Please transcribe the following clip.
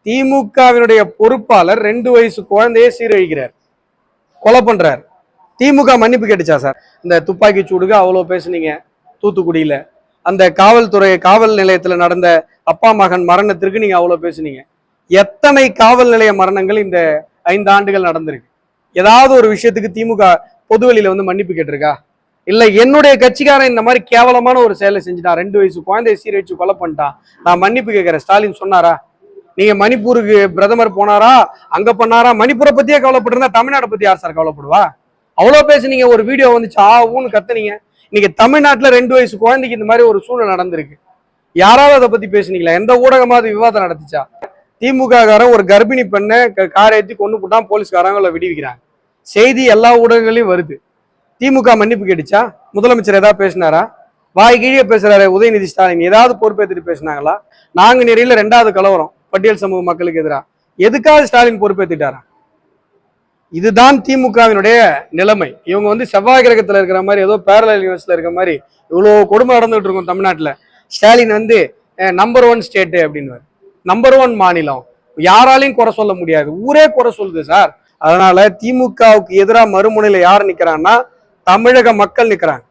திமுகவினுடைய பொறுப்பாளர் 2 வயசு குழந்தையை சீரழிக்கிறார், கொலை பண்றார். திமுக மன்னிப்பு கேட்டுச்சா சார்? இந்த துப்பாக்கி சூடுக்கு அவ்வளவு பேசுனீங்க தூத்துக்குடியில, அந்த காவல் நிலையத்துல நடந்த அப்பா மகன் மரணத்திற்கு நீங்க அவ்வளவு பேசுனீங்க. எத்தனை காவல் நிலைய மரணங்கள் இந்த 5 ஆண்டுகள் நடந்திருக்கு? ஏதாவது ஒரு விஷயத்துக்கு திமுக பொதுவெளியில வந்து மன்னிப்பு கேட்டிருக்கா? இல்ல என்னுடைய கட்சிக்காரன் இந்த மாதிரி கேவலமான ஒரு செயலை செஞ்சுட்டான், 2 வயசு குழந்தைய சீரழிச்சு கொலை பண்ணிட்டான், நான் மன்னிப்பு கேட்கிறேன், ஸ்டாலின் சொன்னாரா? நீங்க மணிப்பூருக்கு பிரதமர் போனாரா, அங்க பண்ணாரா? மணிப்பூரை பத்தியே கவலைப்பட்டிருந்தா தமிழ்நாட்டை பத்தி யார் சார் கவலைப்படுவா? அவ்வளவு பேசுனீங்க, ஒரு வீடியோ வந்துச்சு ஊன்னு கத்துனீங்க. இன்னைக்கு தமிழ்நாட்டுல 2 வயசு குழந்தைக்கு இந்த மாதிரி ஒரு சூழ்நிலை நடந்திருக்கு. யாராவது அதை பத்தி பேசுனீங்களா? எந்த ஊடகமாவது விவாதம் நடத்துச்சா? திமுக காரன் ஒரு கர்ப்பிணி பெண்ணை காரை ஏற்றி கொண்டு போட்டான், போலீஸ்காரங்களை விடுவிக்கிறாங்க. செய்தி எல்லா ஊடகங்களையும் வருது. திமுக மன்னிப்பு கேட்டுச்சா? முதலமைச்சர் ஏதாவது பேசினாரா? வாய் கீழே பேசுறாரு உதயநிதி ஸ்டாலின், ஏதாவது பொறுப்பேற்றுட்டு பேசினாங்களா? நாங்குநேரியில 2வது கலவரம் பட்டியல் சமூக மக்களுக்கு எதிராக, எதுக்காக ஸ்டாலின் பொறுப்பேற்றுட்டாரா? இதுதான் திமுகவினுடைய நிலைமை. இவங்க வந்து செவ்வாய் கிரகத்துல இருக்கிற மாதிரி, ஏதோ பேரலல் யூனிவர்ஸ்ல இருக்கிற மாதிரி இவ்வளவு கொடுமை நடந்துட்டு இருக்கும் தமிழ்நாட்டுல. ஸ்டாலின் வந்து நம்பர் 1 ஸ்டேட் அப்படின்னு, நம்பர் 1 மாநிலம், யாராலையும் குறை சொல்ல முடியாது, ஊரே குறை சொல்லுது சார். அதனால திமுகவுக்கு எதிராக மறுமுனையில யார் நிக்கிறான்னா தமிழக மக்கள் நிக்கிறாங்க.